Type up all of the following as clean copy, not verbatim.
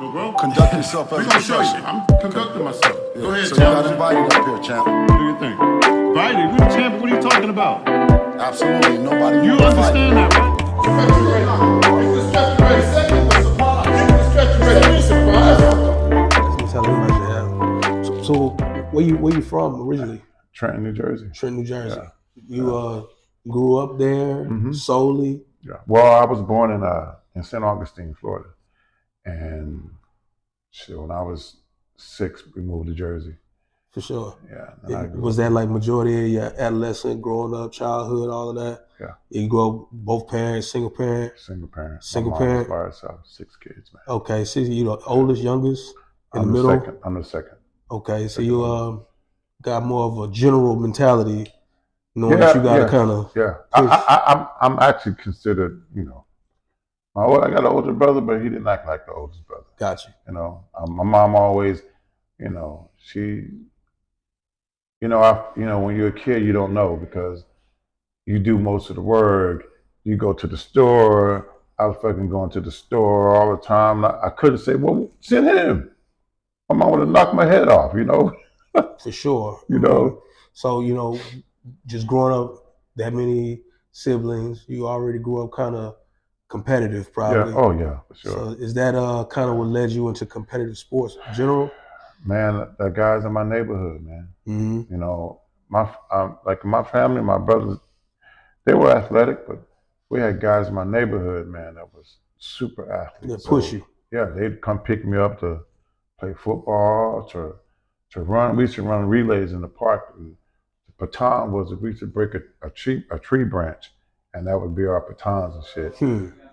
professional, bro. Conduct yourself as We're a gonna show you. professional. I'm conducting myself. Yeah. Go ahead, So you got champ. invited up here, champ. What do you think? Invited? We're the champ. What are you talking about? Absolutely. Nobody You wanted to fight. understand that, right? If the stretch ready second, the surprise. If the stretch ready surprise. That's what I'm telling you. So where you from originally? Trenton, New Jersey. Trenton, New Jersey. Yeah. You grew up there solely? Yeah. Well, I was born in St. Augustine, Florida, and shit, when I was 6, we moved to Jersey. For sure. Yeah. Was that like majority of your adolescent, growing up, childhood, all of that? Yeah. You grew up both parents, single parent? Single parent. Single My mom parent? was by herself, 6 kids, man. Okay, so you the oldest, youngest, in the middle? Second. I'm the second. Okay, so you got more of a general mentality, knowing that you got to kind of I'm actually considered, I got an older brother, but he didn't act like the oldest brother. Gotcha. My mom always, she, when you're a kid, you don't know because you do most of the work. You go to the store. I was fucking going to the store all the time. I couldn't say, well, send him. My mom would have knocked my head off, For sure. So, just growing up, that many siblings, you already grew up kind of competitive, probably. Yeah. Oh, yeah, for sure. So is that kind of what led you into competitive sports in general? Man, the guys in my neighborhood, man. Mm-hmm. Like my family, my brothers, they were athletic, but we had guys in my neighborhood, man, that was super athletes. They push you. Yeah, they'd come pick me up to play football, to run. We used to run relays in the park. The baton was, we used to break a tree branch, and that would be our batons and shit.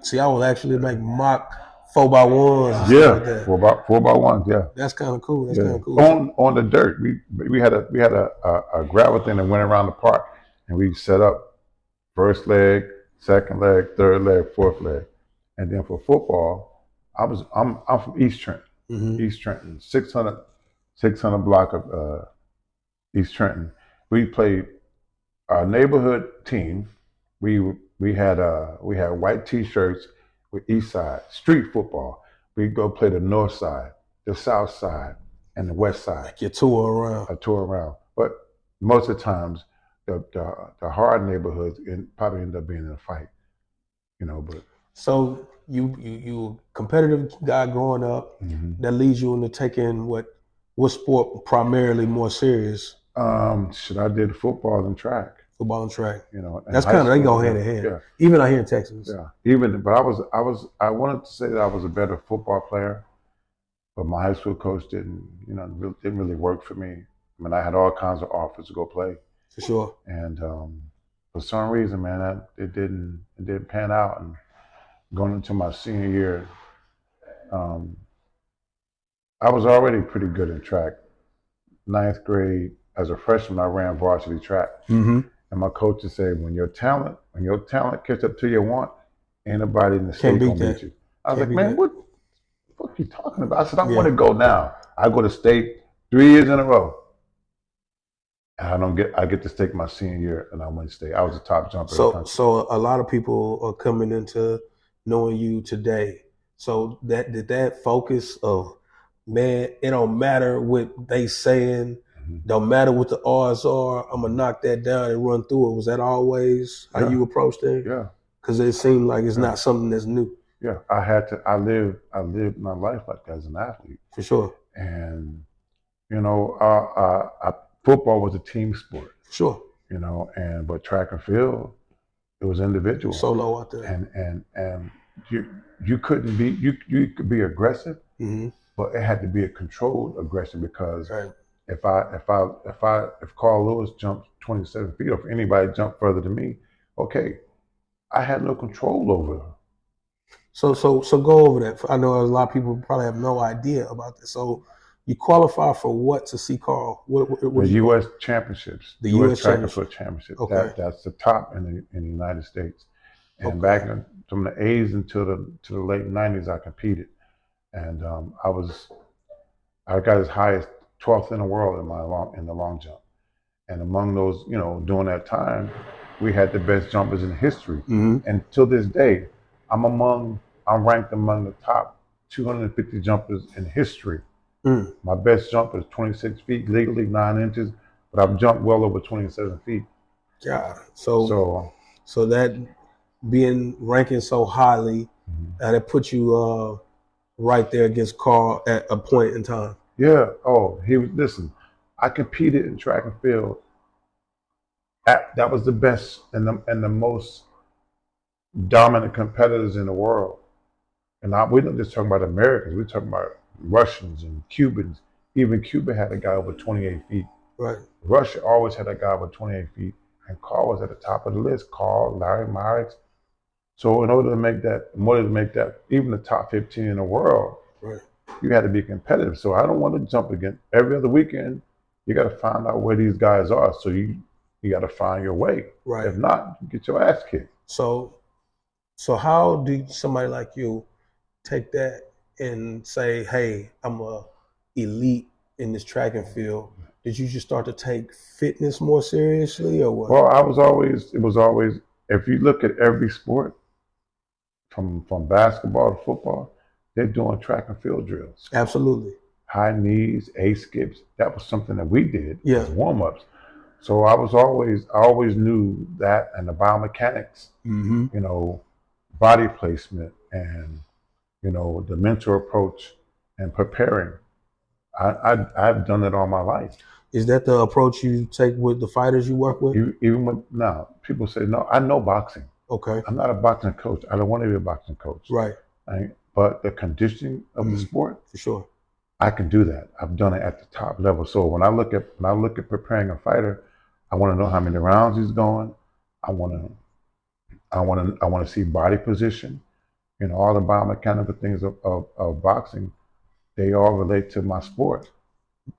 See, I would actually make mock 4x1s. Yeah, like that. 4x1s. Yeah, that's kind of cool. That's kind of cool. On the dirt, we had a gravel thing that went around the park, and we set up first leg, second leg, third leg, fourth leg, and then for football, I'm from East Trenton. Mm-hmm. East Trenton, 600 block of East Trenton. We played our neighborhood team. We had white T-shirts with East Side street football. We'd go play the North Side, the South Side, and the West Side. Like you tour around. A tour around, but most of the times the hard neighborhoods probably end up being in a fight, But so you competitive guy growing up, that leads you into taking what sport primarily more serious? I did football and track. Football and track. That's kind of, they go hand in hand. Yeah. Even out here in Texas. Yeah. But I wanted to say that I was a better football player, but my high school coach didn't really work for me. I mean, I had all kinds of offers to go play. For sure. And for some reason, man, it didn't pan out. And going into my senior year, I was already pretty good in track. 9th grade, as a freshman, I ran varsity track. Mm-hmm. And my coach would say, when your talent catch up to your want, ain't nobody in the state gonna beat you. I was like, man, what the fuck are you talking about? I said, I want to go now. I go to state 3 years in a row. And I get to state my senior year, and I went to state. I was a top jumper. So a lot of people are coming into knowing you today. So did that focus of, man, it don't matter what they saying, don't matter what the odds are, I'm gonna knock that down and run through it. Was that always how you approached it? Yeah. Because it seemed like it's not something that's new. Yeah, I lived my life like that as an athlete. For sure. And football was a team sport. Sure. But track and field, it was individual. Solo out there. And you couldn't be, you could be aggressive, but it had to be a controlled aggression because if Carl Lewis jumped 27 feet, or if anybody jumped further than me, okay, I had no control over them. So go over that. I know a lot of people probably have no idea about this. So you qualify for what to see Carl? The U.S. Championships. The U.S. Track and Field Championship. Okay. That's the top in the United States. And back from the 80s until the late 90s, I competed, and I got as high as 12th in the world in the long jump. And among those, during that time, we had the best jumpers in history. And till this day, I'm ranked among the top 250 jumpers in history. Mm. My best jump is 26 feet, legally 9 inches, but I've jumped well over 27 feet. God. So So that being ranking so highly, and it put you right there against Carl at a point in time. yeah, listen, I competed in track and field. That was the best and the most dominant competitors in the world. And we're not just talking about Americans, we're talking about Russians and Cubans. Even Cuba had a guy over 28 feet. Right. Russia always had a guy over 28 feet. And Carl was at the top of the list. Carl, Larry Myers. So in order to make that, even the top 15 in the world, Right. you had to be competitive. So I don't want to jump again. Every other weekend, you got to find out where these guys are. So you got to find your way. Right. If not, you get your ass kicked. So how do somebody like you take that and say, hey, I'm a elite in this track and field? Did you just start to take fitness more seriously, or what? Well, it was always, if you look at every sport, from basketball to football, they're doing track and field drills. Absolutely. High knees, A skips. That was something that we did as warm ups. So I always knew that, and the biomechanics, you know, body placement, and you know, the mental approach and preparing. I've done it all my life. Is that the approach you take with the fighters you work with? Even with now, people say, no, I know boxing. Okay. I'm not a boxing coach. I don't want to be a boxing coach. Right. But the conditioning of the sport, for sure, I can do that. I've done it at the top level. So when I look at preparing a fighter, I want to know how many rounds he's going. I want to see body position. You know, all the biomechanical things of boxing, they all relate to my sport.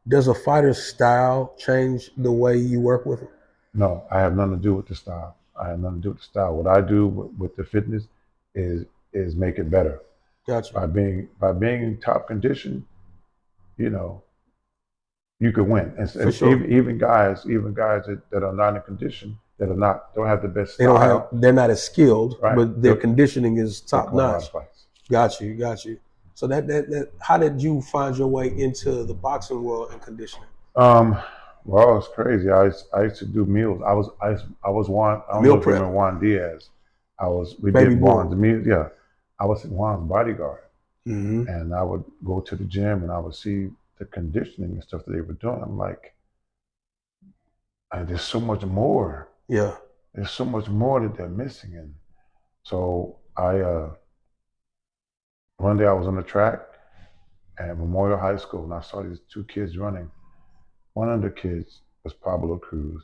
Does a fighter's style change the way you work with him? No, I have nothing to do with the style. I have nothing to do with the style. What I do with the fitness is make it better. Gotcha. By being in top condition, you know, you could win. And sure. even guys that are not in condition, don't have the best style. They're not as skilled, right. but their conditioning is top notch. Got you. So that how did you find your way into the boxing world and conditioning? Well, it's crazy. I used to do meals. I was Juan. I don't know if you remember Juan Diaz. We did Juan's meals. Yeah, I was Juan's bodyguard, and I would go to the gym and I would see the conditioning and stuff that they were doing. I'm like, there's so much more. Yeah, there's so much more that they're missing. And so one day I was on the track at Memorial High School and I saw these two kids running. One of the kids was Pablo Cruz.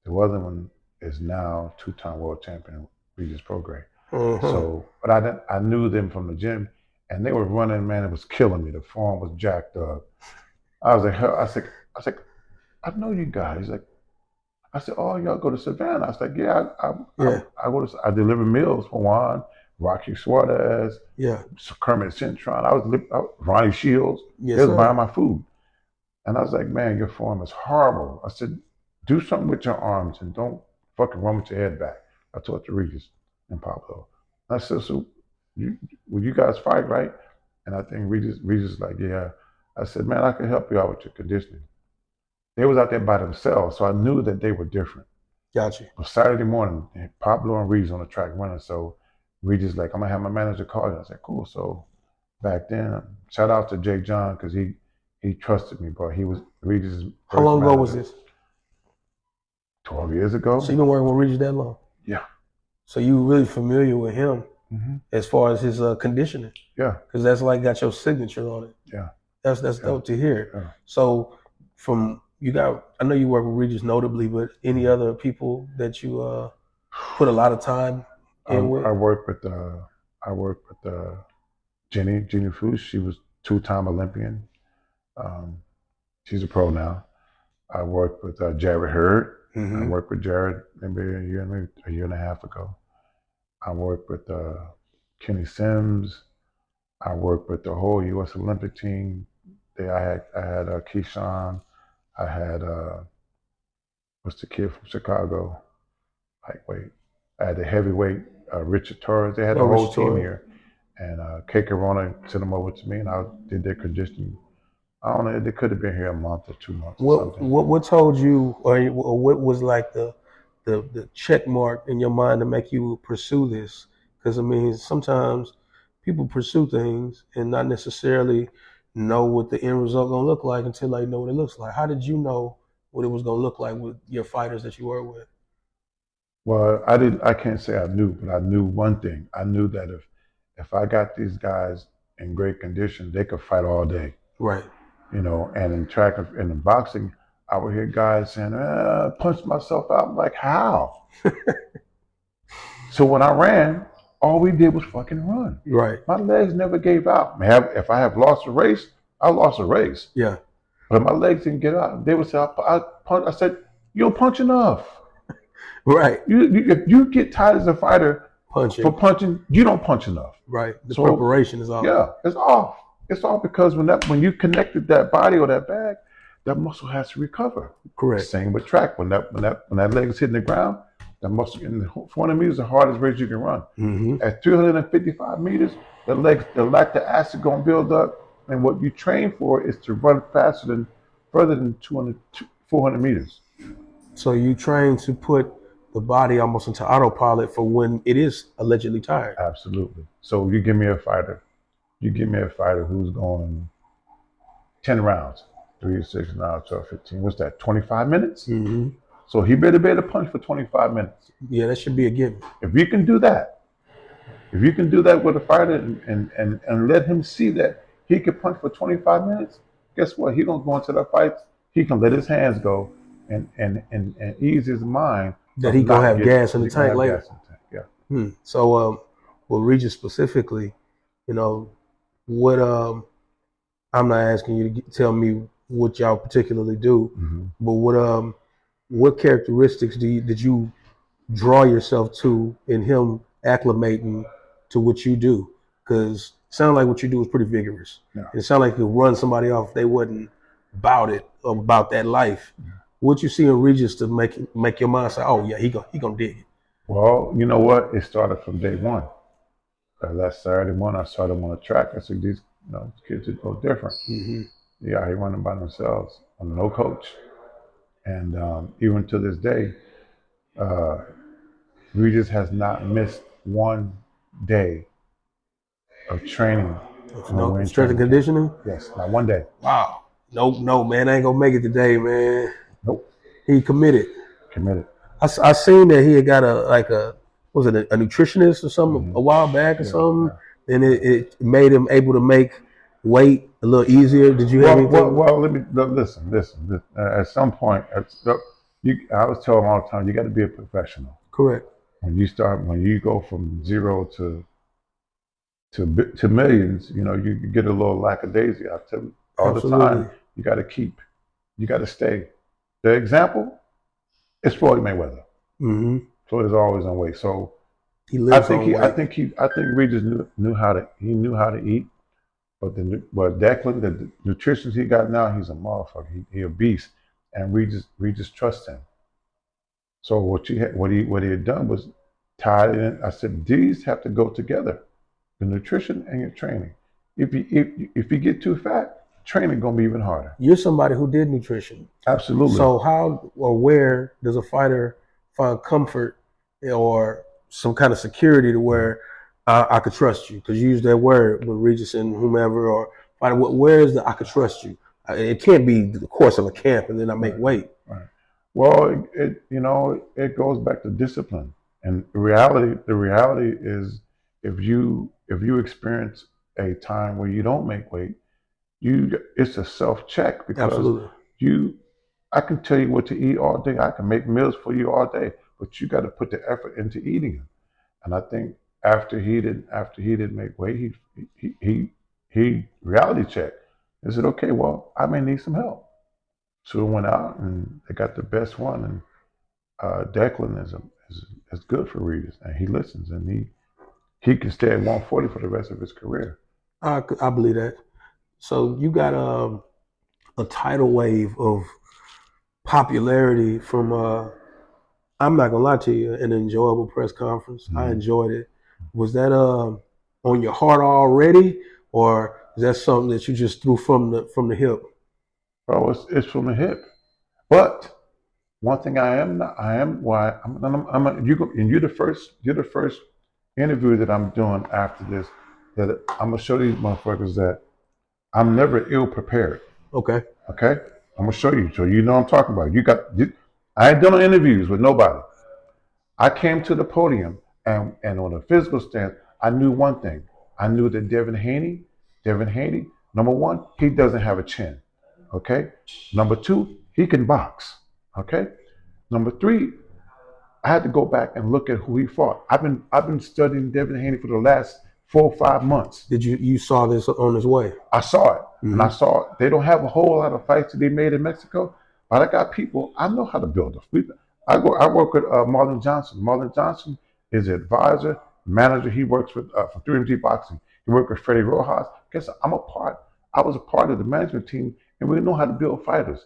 The other one is now two-time world champion, Regis Prograis. So, but I knew them from the gym, and they were running. Man, it was killing me. The form was jacked up. I was like, I know you guys. Like, I said, oh, y'all go to Savannah. I was like, yeah, I deliver meals for Juan, Rocky Suarez, Kermit Cintron. Ronnie Shields. They was buying my food. And I was like, man, your form is horrible. I said, do something with your arms and don't fucking run with your head back. I talked to Regis and Pablo. I said, so you guys fight, right? And I think Regis is like, yeah. I said, man, I can help you out with your conditioning. They was out there by themselves, so I knew that they were different. Gotcha. But Saturday morning, Pablo and Regis on the track running, so Regis like, I'm gonna have my manager call you. I said, cool. So back then, shout out to Jake John, because he trusted me, bro. He was Regis' How long ago was this? 12 years ago. So you've been working with Regis that long? Yeah. So you really familiar with him as far as his conditioning? Yeah. Because that's like got your signature on it. Yeah. That's dope to hear. Yeah. So I know you work with Regis notably, but any other people that you put a lot of time in with? I work with Jenny Fuchs. She was two-time Olympian. She's a pro now. I worked with Jared Hurd. I worked with Jared maybe a year and a half ago. I worked with Kenny Sims. I worked with the whole U.S. Olympic team. I had Keyshawn. I had what's the kid from Chicago? Lightweight. I had the heavyweight Richard Torres. They had the whole team here, and K Corona sent them over to me, and I did their conditioning. I don't know. They could have been here a month or 2 months or something. What told you, or what was like the check mark in your mind to make you pursue this? Because I mean, sometimes people pursue things and not necessarily know what the end result gonna look like until they know what it looks like. How did you know what it was gonna look like with your fighters that you were with? Well, I didn't. I can't say I knew, but I knew one thing. I knew that if I got these guys in great condition, they could fight all day. Right. You know, and in track and in boxing, I would hear guys saying, "Punch myself out." I'm like, how? So when I ran, all we did was fucking run. Right. My legs never gave out. If I have lost a race, I lost a race. Yeah. But my legs didn't get out. They would say, I said, you don't punch enough. Right. If you get tired as a fighter for punching, you don't punch enough. Right. The preparation is off. Yeah, it's off. It's off because when you connected that body or that bag, that muscle has to recover. Correct. Same with track. When that leg is hitting the ground, that muscle in the 400 meters is the hardest race you can run. Mm-hmm. At 355 meters, the lactic acid gonna build up, and what you train for is to run further than 400 meters. So you train to put the body almost into autopilot for when it is allegedly tired. Absolutely. So you give me a fighter who's going 10 rounds, 3, 6, 9, 12, 15. What's that? 25 minutes? Mm-hmm. So he better be able to punch for 25 minutes. Yeah, that should be a given. If you can do that with a fighter and let him see that he can punch for 25 minutes, guess what? He gonna go into the fights. He can let his hands go and ease his mind that he gonna have gas in the tank later. Yeah. So, well, Regis specifically, you know, what I'm not asking you to tell me what y'all particularly do, Mm-hmm. but what characteristics did you draw yourself to in him acclimating to what you do? Because it sounds like what you do is pretty vigorous. Yeah. It sounds like you could run somebody off if they wasn't about it, about that life. Yeah. What you see in Regis to make your mind say, "Oh yeah, he gonna dig it." Well, you know what? It started from day one. That Saturday morning, I saw them on the track. I said, "These kids are no different. Mm-hmm. Yeah, they running by themselves on no coach." And even to this day, Regis has not missed one day of training. No strength and conditioning? Yes, not one day. Wow. No, man, I ain't gonna make it today, man. Nope. He committed. I seen that he had got a nutritionist or something, mm-hmm. a while back or something, yeah. And it made him able to make weight a little easier. Did you have anything? Well, listen. At some point, I was telling him all the time, you got to be a professional. Correct. When you go from zero to millions, you get a little lackadaisy. I tell you all Absolutely. The time, you got to stay. The example is Floyd Mayweather. Mm-hmm. Floyd is always on weight, so I think Regis knew how to eat, but Declan, the nutrition he got now, he's a motherfucker. He a beast, and Regis trusts him. So what he had done was tied in. I said these have to go together, the nutrition and your training. If you get too fat, training gonna be even harder. You're somebody who did nutrition. Absolutely. So how or where does a fighter find comfort or some kind of security to where I could trust you? Because you use that word with Regis and whomever, or fighter. Where is the I could trust you? It can't be the course of a camp and then I make weight. Right. Well, it goes back to discipline, and the reality is if you experience a time where you don't make weight, it's a self-check because Absolutely. I can tell you what to eat all day. I can make meals for you all day, but you got to put the effort into eating them. And I think after he didn't make weight, he reality checked and said, okay, well, I may need some help. So we went out and they got the best one, and Declan is good for Regis, and he listens, and he can stay at 140 for the rest of his career. I believe that. So you got a tidal wave of popularity from I'm not gonna lie to you, an enjoyable press conference. Mm-hmm. I enjoyed it. Was that on your heart already, or is that something that you just threw from the hip? Bro, it's from the hip. But one thing I am not, I am why I'm you go, and you're the first interview that I'm doing after this that I'm gonna show these motherfuckers that I'm never ill prepared. Okay. Okay, I'm gonna show you so you know what I'm talking about. I ain't done interviews with nobody. I came to the podium and on a physical stance, I knew one thing. I knew that Devin Haney, number one, he doesn't have a chin. Okay. Number two, he can box. Okay. Number three, I had to go back and look at who he fought. I've been studying Devin Haney for the last 4 or 5 months. Did you saw this on his way? I saw it, and I saw they don't have a whole lot of fights that they made in Mexico, but I got people. I know how to build a. I work with Marlon Johnson. Marlon Johnson is an advisor, manager. He works with for 3MG Boxing. He worked with Freddie Rojas. Guess I'm a part. I was a part of the management team, and we know how to build fighters.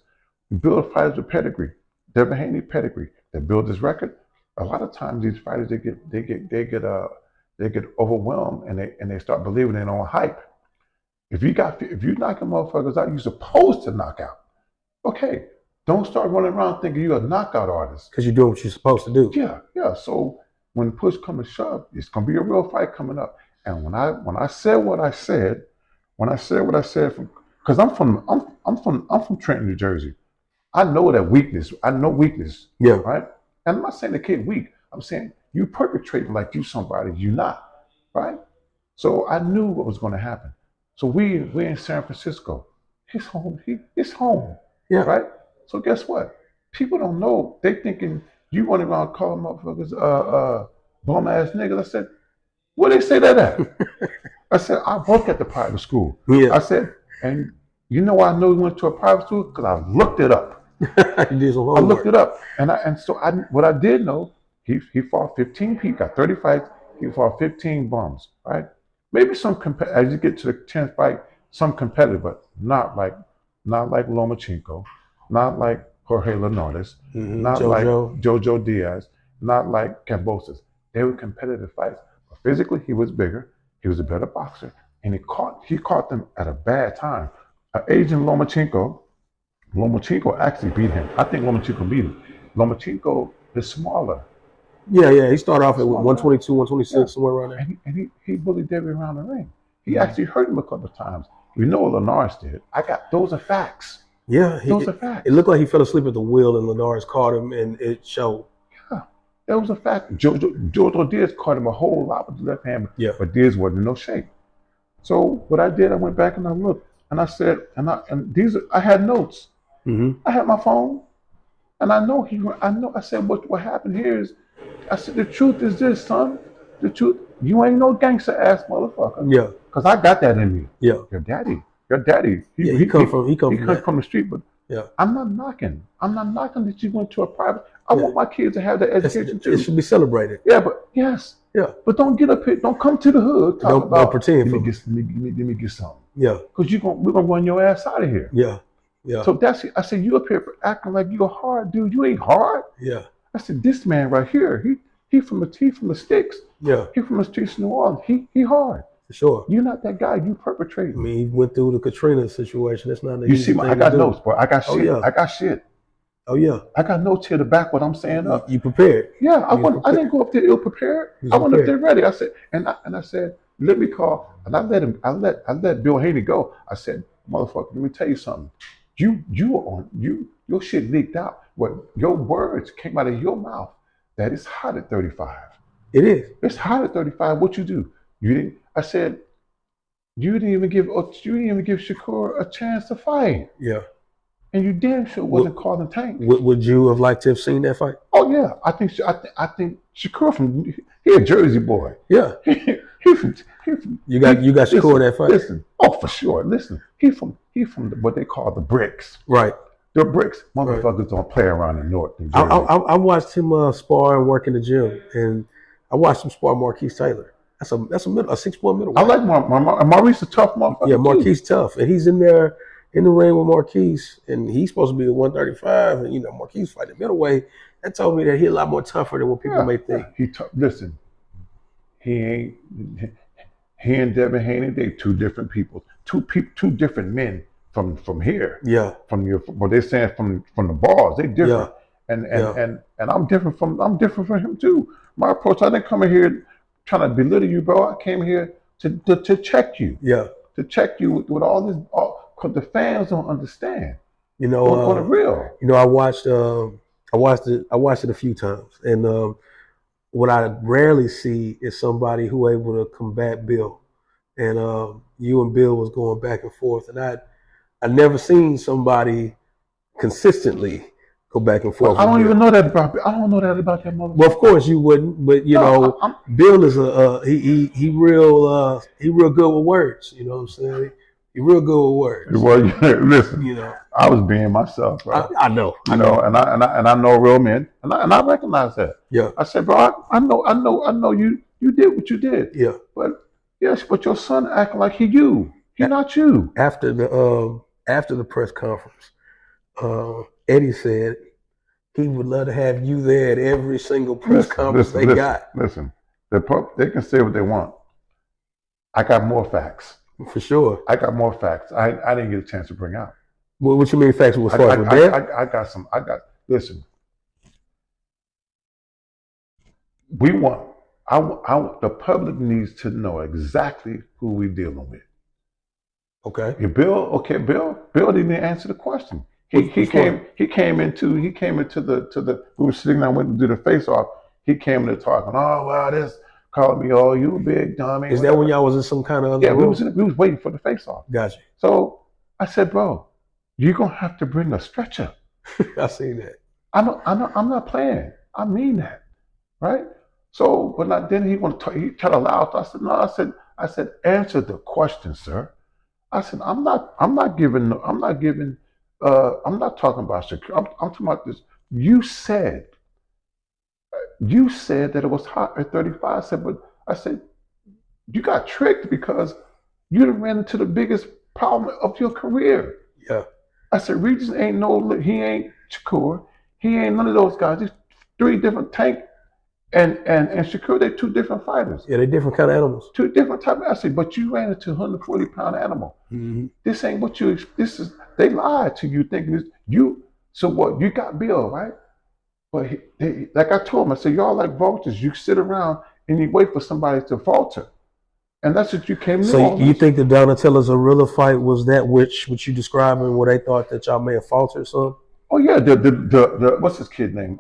We build fighters with pedigree. Devin Haney pedigree. They build this record. A lot of times these fighters they get overwhelmed and they start believing in their own hype. If you knocking motherfuckers out, you're supposed to knock out. Okay, don't start running around thinking you're a knockout artist. Because you're doing what you're supposed to do. Yeah. So when push comes to shove, it's gonna be a real fight coming up. And when I said what I said, because I'm from Trenton, New Jersey. I know that weakness. I know weakness. Yeah. Right. And I'm not saying the kid weak. I'm saying you perpetrating like you somebody you not. Right. So I knew what was going to happen. So we're in San Francisco. He's home. He's home. Yeah. Right. So guess what? People don't know. They thinking you running around calling motherfuckers bum ass niggas. I said, where they say that at? I said, I work at the private school. Yeah. I said, and you know why I know he went to a private school? Because I looked it up. I looked it up, so what I did know, he fought 15 people, got 30 fights. He fought 15 bums, right? Maybe some as you get to the 10th fight, some competitive, but not like Lomachenko, not like Jorge Linares, not like Jojo Diaz, not like Cambosos. They were competitive fights. But physically, he was bigger. He was a better boxer, and he caught them at a bad time. Agent Lomachenko actually beat him. I think Lomachenko beat him. Lomachenko is smaller. Yeah. He started off at 122, 126, somewhere around there. And he bullied Debbie around the ring. He actually hurt him a couple of times. We know what Linares did. Those are facts. Yeah. Those are facts. It looked like he fell asleep at the wheel and Linares caught him and it showed. Yeah. That was a fact. Jojo Diaz caught him a whole lot with the left hand. Yeah. But Diaz wasn't in no shape. So what I did, I went back and I looked. And I said, I had notes. I had my phone, and I said, what happened here is, I said, the truth is this, son. The truth, you ain't no gangster ass motherfucker. Yeah. Because I got that in me. Yeah. Your daddy. He come from the street, but yeah. I'm not knocking that you went to a private. I want my kids to have that education too. It should be celebrated. Yeah, but yes. Yeah. But don't get up here, don't come to the hood. Don't pretend. Let me get something. Yeah. Because we're gonna run your ass out of here. Yeah. Yeah. So I said, you up here acting like you a hard dude. You ain't hard. Yeah. I said, this man right here, he from the sticks. Yeah. He from the streets of New Orleans. He hard. For sure. You're not that guy. You perpetrating. I mean, he went through the Katrina situation. That's not an you easy see, thing I got to notes, do. boy. I got shit. Yeah. I got shit. Oh yeah. I got notes here to back what I'm saying up. You prepared. Yeah. I didn't go up there ill prepared. I went up there ready. I said, and I said, let me call. And I let Bill Haney go. I said, motherfucker, let me tell you something. Your shit leaked out. What your words came out of your mouth. That is hot at 35. It is. It's hot at 35. What you do? You didn't. I said, you didn't even give Shakur a chance to fight. Yeah. And you damn sure wasn't calling Tank. Would you have liked to have seen that fight? Oh yeah, I think Shakur he a Jersey boy. Yeah. He from you got Shakur in that fight. Listen, for sure. Listen, he from what they call the bricks. Right. The bricks. Motherfuckers don't play around in North New Jersey. I watched him spar and work in the gym, and I watched him spar Marquise Taylor. That's a 6'1" middleweight. I like Maurice a tough motherfucker. Yeah, Marquise tough, and he's in there in the ring with Marquise, and he's supposed to be at 135, and Marquise fighting middleweight. That told me that he's a lot more tougher than what people may think. Listen, he He and Devin Haney, they two different people, two different men from here. Yeah. From what they're saying from the bars, they different. Yeah. And I'm different from him too. My approach, I didn't come in here trying to belittle you, bro. I came here to check you. Yeah. To check you with all this, because the fans don't understand. You know, on the real. You know, I watched it a few times, and what I rarely see is somebody who able to combat Bill. And you and Bill was going back and forth, and I never seen somebody consistently go back and forth. Well, I don't even know that about. I don't know that about that motherfucker. Well, of course you wouldn't, but you know, Bill is he real good with words. You know what I'm saying? He real good with words. Well, listen. You know, I was being myself, bro. I know. And I know real men, and I recognize that. Yeah. I said, bro, I know you did what you did. Yeah. But but your son acting like he not you. After the press conference, Eddie said he would love to have you there at every single press conference they got. Listen, they can say what they want. I got more facts. For sure. I got more facts. I didn't get a chance to bring out. Well, what you mean facts? As far as with that? I got some. Listen. We want. The public needs to know exactly who we're dealing with. Okay. Bill didn't answer the question. He came into the we were sitting there went to do the face off. He came in talking, oh well, this called me, oh you big dummy. Is that when y'all was in some kind of other room? we was waiting for the face off. Gotcha. So I said, bro, you're gonna have to bring a stretcher. I see that. I'm not playing. I mean that. Right? So then he tried to laugh. I said, no, I said, answer the question, sir. I said, I'm not talking about security. I'm talking about this. You said that it was hot at 35. I said, you got tricked because you done ran into the biggest problem of your career. Yeah. I said, Regis he ain't Shakur. He ain't none of those guys. These three different Tank and Shakur, they're two different fighters. Yeah, they're different kind of animals. Two different type of, I said, but you ran into a 140-pound animal. Mm-hmm. This ain't what they lied to you thinking this, so what, you got Bill, right? But like I told him, I said, y'all like vultures. You sit around and you wait for somebody to falter. And that's what you came to. So you think the Donatella's Arilla fight was that which you describing where they thought that y'all may have faltered some? Oh yeah, the what's his kid name?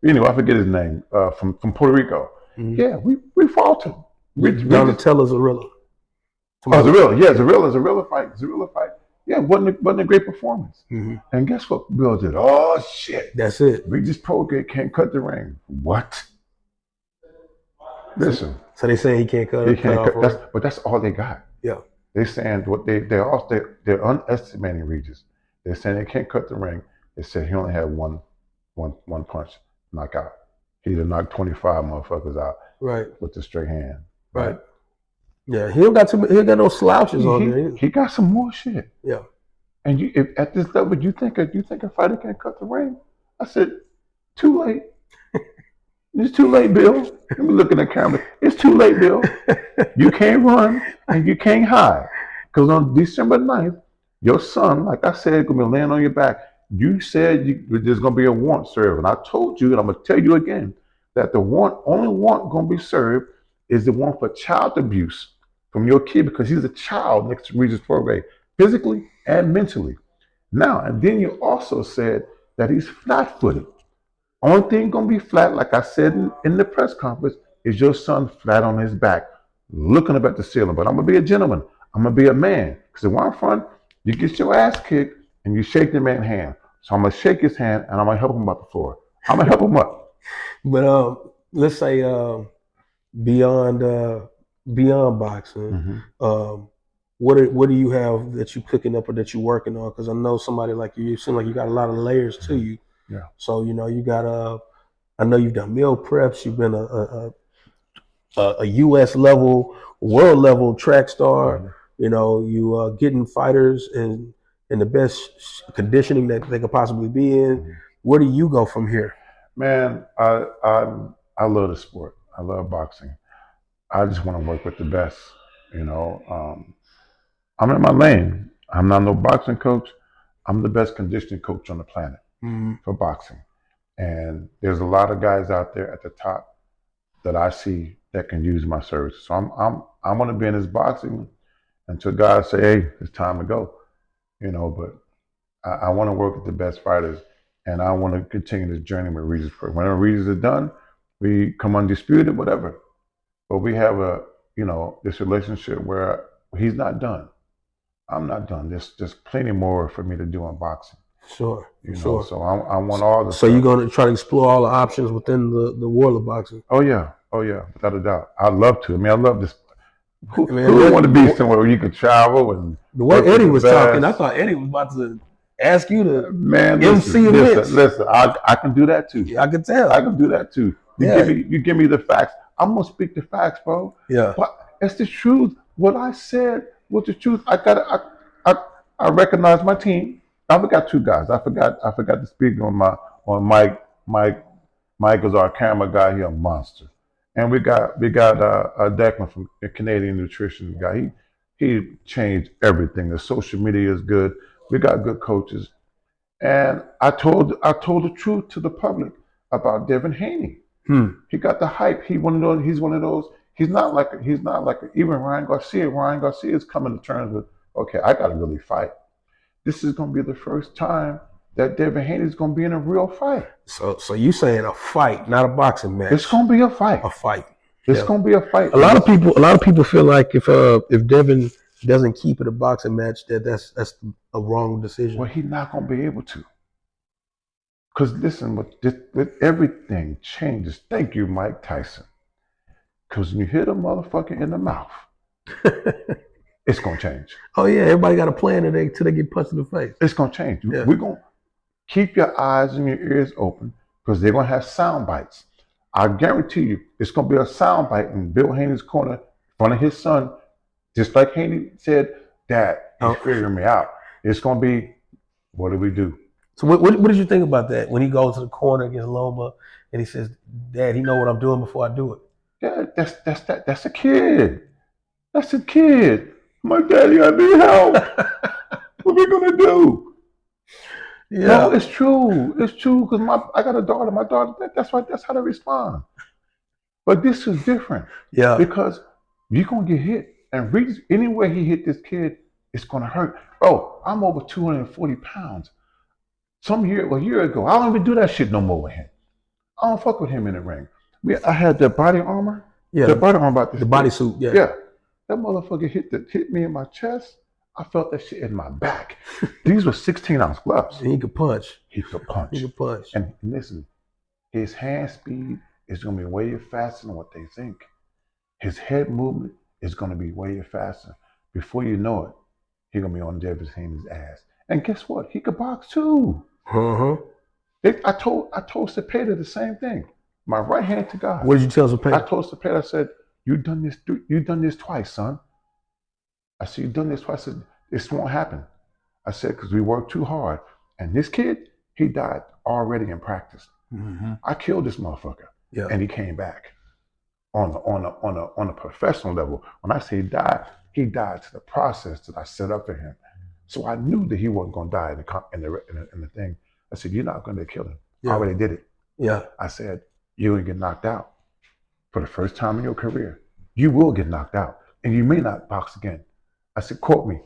Anyway, I forget his name. From Puerto Rico. Mm-hmm. Yeah, we faltered. Donatella's Arilla. Zarilla. Yeah, Zarilla fight. Yeah, wasn't a great performance. Mm-hmm. And guess what Bill did? Oh shit. That's it. Regis Prograis can't cut the ring. What? Listen. So they saying he can't cut it. But that's all they got. Yeah. They're saying they're underestimating Regis. They're saying they can't cut the ring. They said he only had one punch knockout. He done knocked 25 motherfuckers out. Right. With the straight hand. Right. Yeah, he ain't got no slouches on there. He got some more shit. Yeah. And if at this level you think a fighter can cut the ring? I said, too late. It's too late, Bill. Let me look in the camera. It's too late, Bill. You can't run and you can't hide. Because on December 9th, your son, like I said, gonna be laying on your back. You said there's gonna be a warrant served. And I told you, and I'm gonna tell you again, that the only warrant gonna be served is the one for child abuse from your kid, because he's a child next to Regis Prograis, physically and mentally. Now, and then you also said that he's flat-footed. Only thing gonna be flat, like I said in the press conference, is your son flat on his back, looking up at the ceiling. But I'm gonna be a gentleman. I'm gonna be a man. Because where I'm from, you get your ass kicked and you shake the man's hand. So I'm gonna shake his hand and I'm gonna help him up the floor. I'm gonna help him up. But let's say beyond boxing, Mm-hmm. what do you have that you cooking up or that you working on? Because I know somebody like you seem like you got a lot of layers to you. Yeah. So you got I know you've done meal preps. You've been a U.S. level, world level track star. Mm-hmm. You getting fighters in the best conditioning that they could possibly be in. Mm-hmm. Where do you go from here? Man, I love the sport. I love boxing. I just want to work with the best. You know, I'm in my lane. I'm not no boxing coach. I'm the best conditioning coach on the planet for boxing. And there's a lot of guys out there at the top that I see that can use my services. So I'm going to be in this boxing until God say, hey, it's time to go. You know, but I want to work with the best fighters, and I want to continue this journey with Regis. Whenever Regis is done, we come undisputed, whatever. But we have this relationship where he's not done. I'm not done. There's plenty more for me to do in boxing. Sure. You know, Sure. so I want all the So stuff. you're going to try to explore all the options within the world of boxing. Oh yeah, without a doubt. I'd love to. I mean, I love this. Who Man, would want to be somewhere where you could travel and the way work with Eddie the was best? talking, I thought Eddie was about to ask you to Man, MC events. listen. I can do that too. I could tell. I can do that too. You give me the facts. I'm gonna speak the facts, bro. Yeah. But it's the truth. What I said was the truth. I recognize my team. I forgot two guys. I forgot to speak on Mike. Mike is our camera guy. He's a monster. And we got Declan from the Canadian nutrition guy. He changed everything. The social media is good. We got good coaches. And I told the truth to the public about Devin Haney. He got the hype. He's one of those. He's not like even Ryan Garcia. Ryan Garcia is coming to terms with, okay, I got to really fight. This is going to be the first time that Devin Haney is going to be in a real fight. So you saying a fight, not a boxing match? It's going to be a fight. A fight. It's going to be a fight. A lot of people feel like if Devin doesn't keep it a boxing match, that's a wrong decision. Well, he's not going to be able to. Because listen, with everything changes. Thank you, Mike Tyson. Because when you hit a motherfucker in the mouth, it's going to change. Oh, yeah. Everybody got a plan until they get punched in the face. It's going to change. Yeah. We're going to keep your eyes and your ears open because they're going to have sound bites. I guarantee you, it's going to be a sound bite in Bill Haney's corner in front of his son. Just like Haney said, Dad, he's figuring me out. It's going to be, what do we do? So what did you think about that when he goes to the corner against Loma and he says, Dad, he know what I'm doing before I do it? Yeah, that's a kid. That's a kid. My daddy, I need help. What are we gonna do? Yeah, no, it's true. It's true because I got a daughter. My daughter, that's how they respond. But this is different. Yeah, because you're gonna get hit, and anywhere he hit this kid, it's gonna hurt. Oh, I'm over 240 pounds. A year ago, I don't even do that shit no more with him. I don't fuck with him in the ring. I had the body armor. Yeah, the body armor about this. The bodysuit. Yeah. Yeah. That motherfucker hit me in my chest. I felt that shit in my back. These were 16-ounce gloves. And he could punch. He could punch. And listen, his hand speed is going to be way faster than what they think. His head movement is going to be way faster. Before you know it, he's going to be on Devin Haney's ass. And guess what? He could box too. I told Cepeda the same thing. My right hand to God. What did you tell Cepeda? I told Cepeda, I said, You've done this twice, son. I said, you've done this twice. I said, this won't happen. I said, because we worked too hard. And this kid, he died already in practice. I killed this motherfucker. Yeah. And he came back on a professional level. When I say he died to the process that I set up for him. So I knew that he wasn't going to die in the thing. I said, you're not going to kill him. Yeah. I already did it. Yeah. I said, you're going to get knocked out. For the first time in your career, you will get knocked out, and you may not box again. I said, quote me.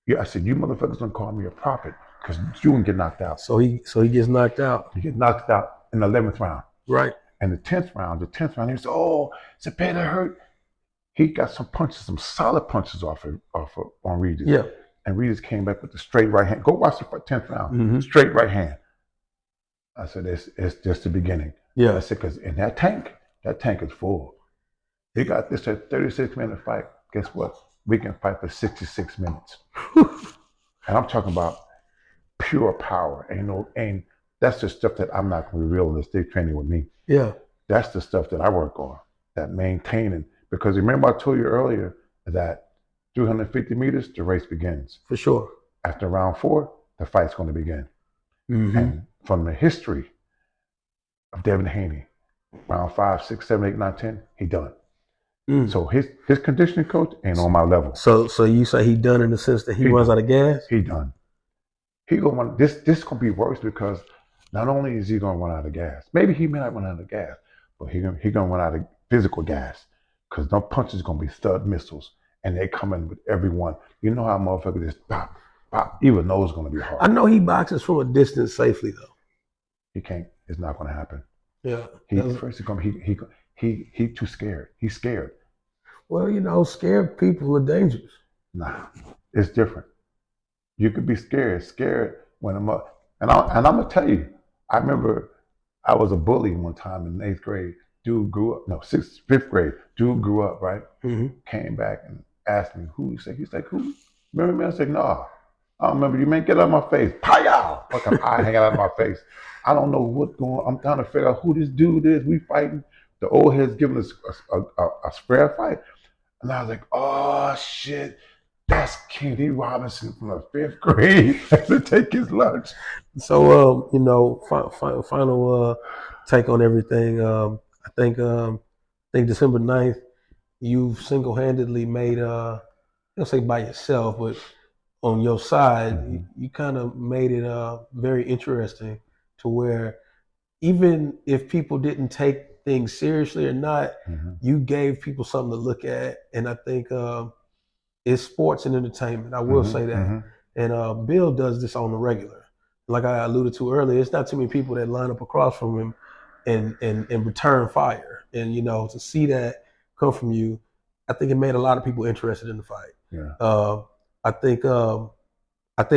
Yeah, I said, you motherfuckers don't call me a prophet because you won't get knocked out. So he gets knocked out. He gets knocked out in the 11th round. Right. And the 10th round, he said, oh, Cepeda hurt. He got some solid punches on Regis. Yeah. And Regis came back with the straight right hand. Go watch the 10th round. Straight right hand. I said, it's just the beginning. Yeah. I said, because in that tank is full. He got this at 36-minute fight. Guess what? We can fight for 66 minutes. And I'm talking about pure power. And that's the stuff that I'm not going to reveal in the state training with me. Yeah. That's the stuff that I work on, that maintaining. Because remember I told you earlier that 350 meters, the race begins. For sure. After round 4, the fight's going to begin. And from the history of Devin Haney, round 5, 6, 7, 8, 9, 10, he done. Mm. So his conditioning coach ain't on my level. So you say he done in the sense that he runs out of gas? He done. He gonna run, this gonna be worse because not only is he gonna run out of gas, maybe he may not run out of gas, but he gonna run out of physical gas because no punches gonna be stud missiles and they coming with everyone. You know how motherfuckers just pop, pop. Even though it's gonna be hard. I know he boxes from a distance safely though. He can't. It's not gonna happen. Yeah. First he's gonna he too scared. He's scared. Well, you know, scared people are dangerous. Nah, it's different. You could be scared when I'm up. And I'm gonna tell you, I remember I was a bully one time in 8th grade. Dude grew up, no, 5th grade. Dude grew up, right? Mm-hmm. Came back and asked me who. He's like, who? Remember me? I said, no. I don't remember you, man. Get out of my face. Pow! Fucking eye hanging out of my face. I don't know what's going on. I'm trying to figure out who this dude is. We fighting. The old head's giving us a square fight. And I was like, oh, shit. That's Kenny Robinson from the 5th grade. To take his lunch. So, you know, final take on everything. I think December 9th, you've single-handedly made, I don't say by yourself, but on your side, you kind of made it very interesting to where even if people didn't take things seriously or not, you gave people something to look at. And I think it's sports and entertainment. I will say that. And Bill does this on the regular. Like I alluded to earlier, it's not too many people that line up across from him and return fire. And, you know, to see that come from you, I think it made a lot of people interested in the fight. Yeah. I think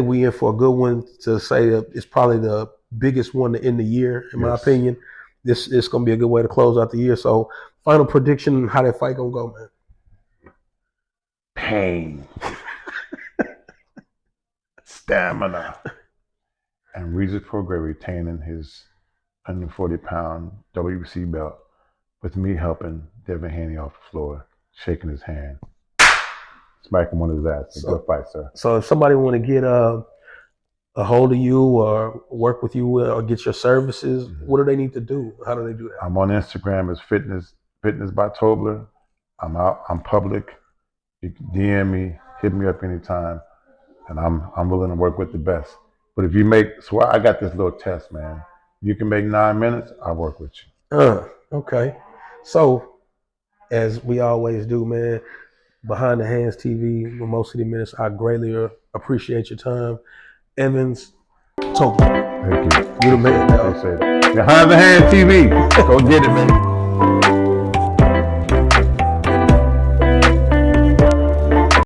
we in for a good one. To say that it's probably the biggest one to end the year, in my opinion. This is going to be a good way to close out the year. So, final prediction: how that fight gonna go, man? Pain, stamina, and Regis Prograis retaining his 140-pound WBC belt, with me helping Devin Haney off the floor, shaking his hand, smack him on his ass. Good fight, sir. So if somebody want to get a hold of you or work with you or get your services, what do they need to do? How do they do that? I'm on Instagram as fitness by Tobler. I'm public. You can DM me, hit me up anytime, and I'm willing to work with the best. But if you so I got this little test, man. You can make 9 minutes, I'll work with you. Okay. So, as we always do, man, Behind the Hands TV, with Mo City Minutes, I greatly appreciate your time. Evans, Tobler. Thank you. You the man, dog. Behind the Hands TV. Go get it, man.